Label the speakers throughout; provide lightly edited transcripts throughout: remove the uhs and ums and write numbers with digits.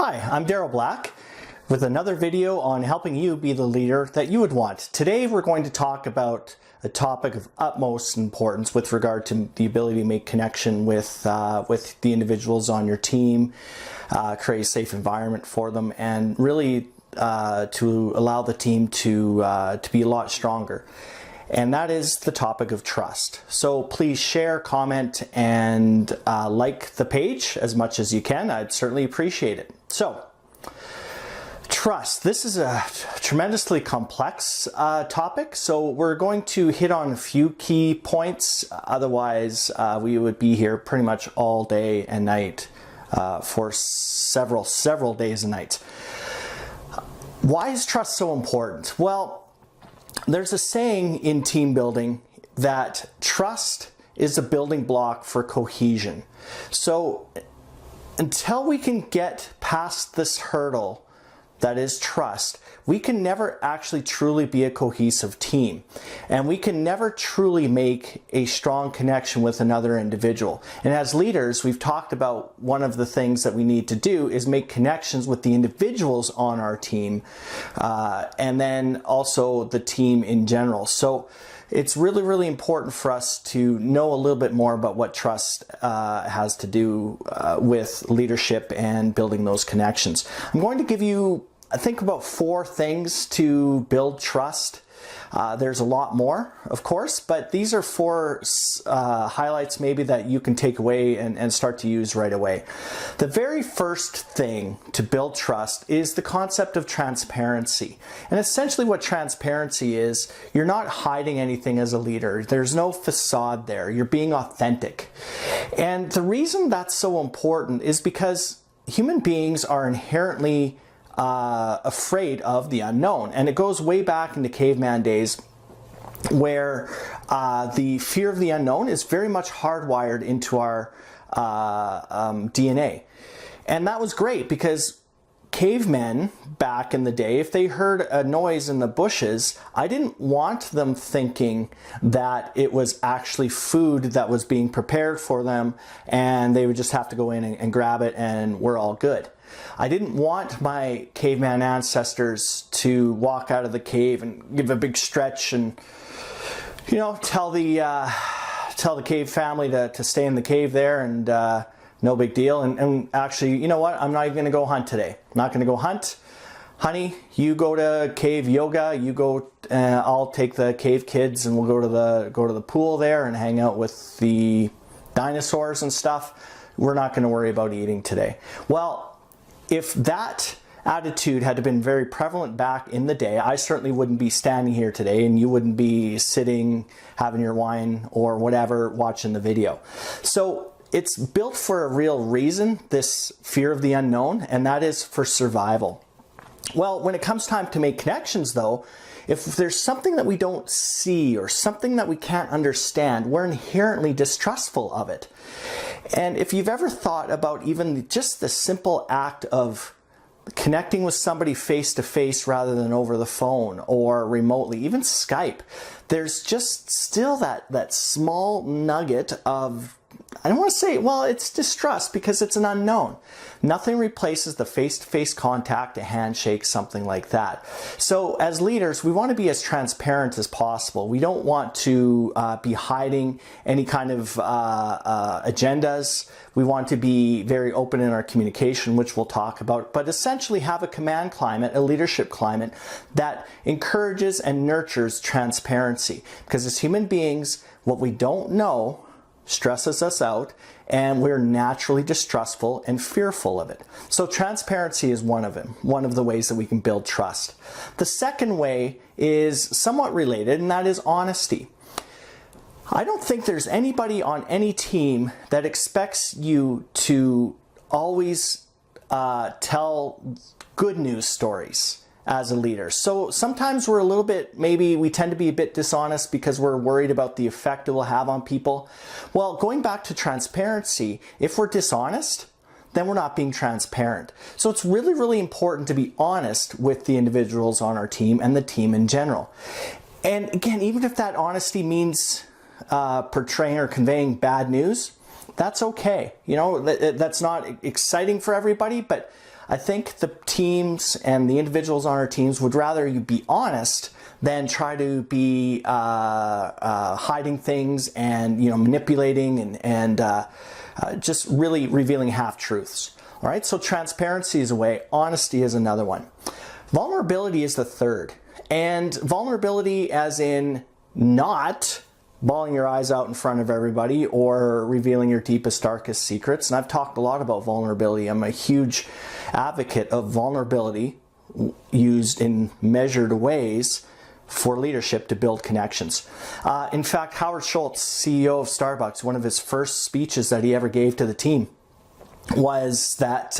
Speaker 1: Hi, I'm Daryl Black with another video on helping you be the leader that you would want. Today we're going to talk about a topic of utmost importance with regard to the ability to make connection with the individuals on your team, create a safe environment for them, and really to allow the team to be a lot stronger. And that is the topic of trust. So please share, comment, and like the page as much as you can. I'd certainly appreciate it. So, trust. This is a tremendously complex topic, so we're going to hit on a few key points. Otherwise, we would be here pretty much all day and night for several days and nights. Why is trust so important? Well, there's a saying in team building that trust is a building block for cohesion. So until we can get past this hurdle that is trust, we can never actually truly be a cohesive team. And we can never truly make a strong connection with another individual. And as leaders, we've talked about one of the things that we need to do is make connections with the individuals on our team, and then also the team in general. So it's really important for us to know a little bit more about what trust has to do with leadership and building those connections. I'm going to give you, I think, about 4 things to build trust. There's a lot more, of course, but these are 4 highlights maybe that you can take away and start to use right away. The very first thing to build trust is the concept of transparency. And essentially what transparency is, you're not hiding anything as a leader. There's no facade there. You're being authentic. And the reason that's so important is because human beings are inherently afraid of the unknown. And it goes way back into caveman days where the fear of the unknown is very much hardwired into our DNA. And that was great because cavemen back in the day, if they heard a noise in the bushes, I didn't want them thinking that it was actually food that was being prepared for them and they would just have to go in and grab it and we're all good. I didn't want my caveman ancestors to walk out of the cave and give a big stretch and, you know, tell the cave family to stay in the cave there and no big deal. And actually, you know what? I'm not even going to go hunt today. I'm not going to go hunt. Honey, you go to cave yoga. You go. I'll take the cave kids and we'll go to the pool there and hang out with the dinosaurs and stuff. We're not going to worry about eating today. Well, if that attitude had been very prevalent back in the day, I certainly wouldn't be standing here today and you wouldn't be sitting having your wine or whatever watching the video. So it's built for a real reason, this fear of the unknown, and that is for survival. Well, when it comes time to make connections though, if there's something that we don't see or something that we can't understand, we're inherently distrustful of it. And if you've ever thought about even just the simple act of connecting with somebody face to face rather than over the phone or remotely, even Skype, there's just still that small nugget of, I don't want to say, well, it's distrust because it's an unknown. Nothing replaces the face-to-face contact, a handshake, something like that. So as leaders, we want to be as transparent as possible. We don't want to be hiding any kind of agendas. We want to be very open in our communication, which we'll talk about, but essentially have a command climate, a leadership climate that encourages and nurtures transparency. Because as human beings, what we don't know stresses us out, and we're naturally distrustful and fearful of it. So transparency is one of them, one of the ways that we can build trust. The second way is somewhat related, and that is honesty. I don't think there's anybody on any team that expects you to always tell good news stories as a leader. So sometimes we're a little bit, maybe we tend to be a bit dishonest because we're worried about the effect it will have on people. Well, going back to transparency, if we're dishonest, then we're not being transparent. So it's really important to be honest with the individuals on our team and the team in general. And again, even if that honesty means portraying or conveying bad news, that's okay. You know, that's not exciting for everybody, but I think the teams and the individuals on our teams would rather you be honest than try to be hiding things and manipulating and just really revealing half-truths. All right, so transparency is a way, honesty is another one. Vulnerability is the third. And vulnerability as in not bawling your eyes out in front of everybody or revealing your deepest, darkest secrets. And I've talked a lot about vulnerability. I'm a huge advocate of vulnerability used in measured ways for leadership to build connections. In fact, Howard Schultz, CEO of Starbucks, one of his first speeches that he ever gave to the team was that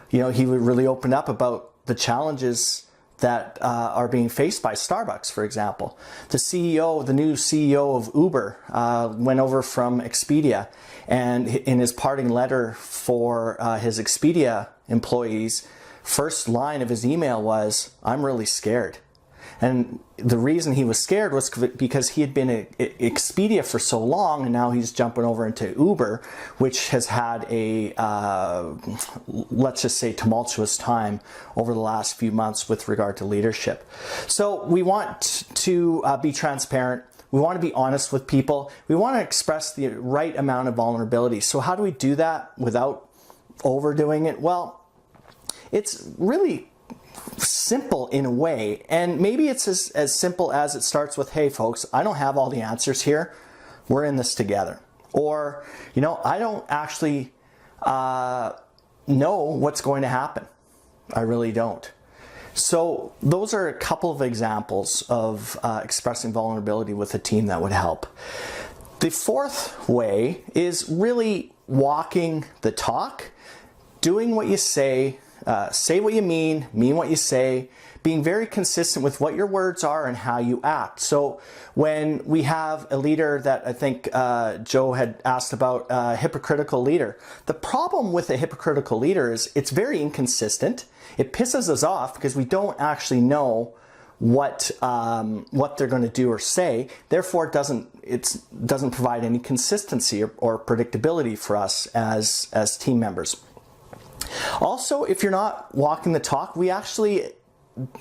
Speaker 1: he would really open up about the challenges that are being faced by Starbucks, for example. The new CEO of Uber, went over from Expedia, and in his parting letter for his Expedia employees, first line of his email was, "I'm really scared." And the reason he was scared was because he had been at Expedia for so long, and now he's jumping over into Uber, which has had a, let's just say, tumultuous time over the last few months with regard to leadership. So we want to be transparent. We want to be honest with people. We want to express the right amount of vulnerability. So how do we do that without overdoing it? Well, it's really simple in a way, and maybe it's as simple as it starts with, "Hey folks, I don't have all the answers here. We're in this together." Or, "I don't actually know what's going to happen. I really don't." So those are a couple of examples of expressing vulnerability with a team that would help. The fourth way is really walking the talk, doing what you say what you mean what you say, being very consistent with what your words are and how you act. So when we have a leader that I think Joe had asked about, a hypocritical leader, the problem with a hypocritical leader is it's very inconsistent. It pisses us off because we don't actually know what they're going to do or say. Therefore, it doesn't provide any consistency or predictability for us as team members. Also, if you're not walking the talk, we actually,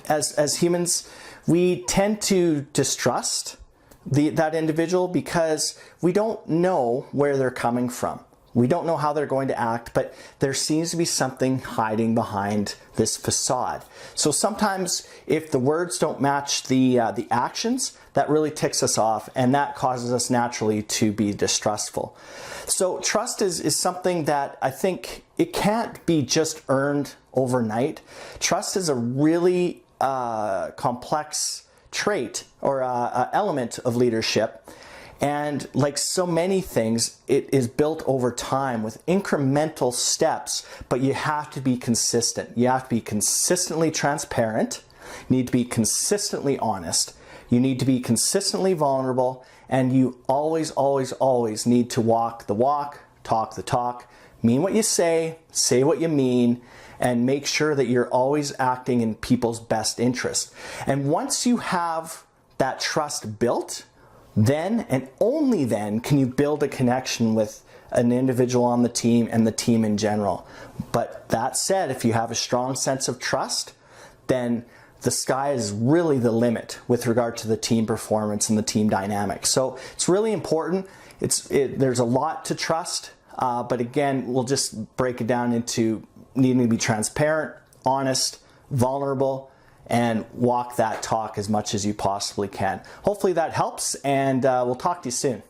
Speaker 1: as humans, we tend to distrust that individual because we don't know where they're coming from. We don't know how they're going to act, but there seems to be something hiding behind this facade. So sometimes if the words don't match the actions, that really ticks us off, and that causes us naturally to be distrustful. So trust is something that I think it can't be just earned overnight. Trust is a really complex trait or element of leadership. And like so many things, it is built over time with incremental steps, but you have to be consistent. You have to be consistently transparent. You need to be consistently honest. You need to be consistently vulnerable, and you always, always, always need to walk the walk, talk the talk, mean what you say what you mean, and make sure that you're always acting in people's best interest. And once you have that trust built, then and only then can you build a connection with an individual on the team and the team in general. But that said, if you have a strong sense of trust, then the sky is really the limit with regard to the team performance and the team dynamic. So it's really important. There's a lot to trust, but again, we'll just break it down into needing to be transparent, honest, vulnerable, and walk that talk as much as you possibly can. Hopefully that helps, and we'll talk to you soon.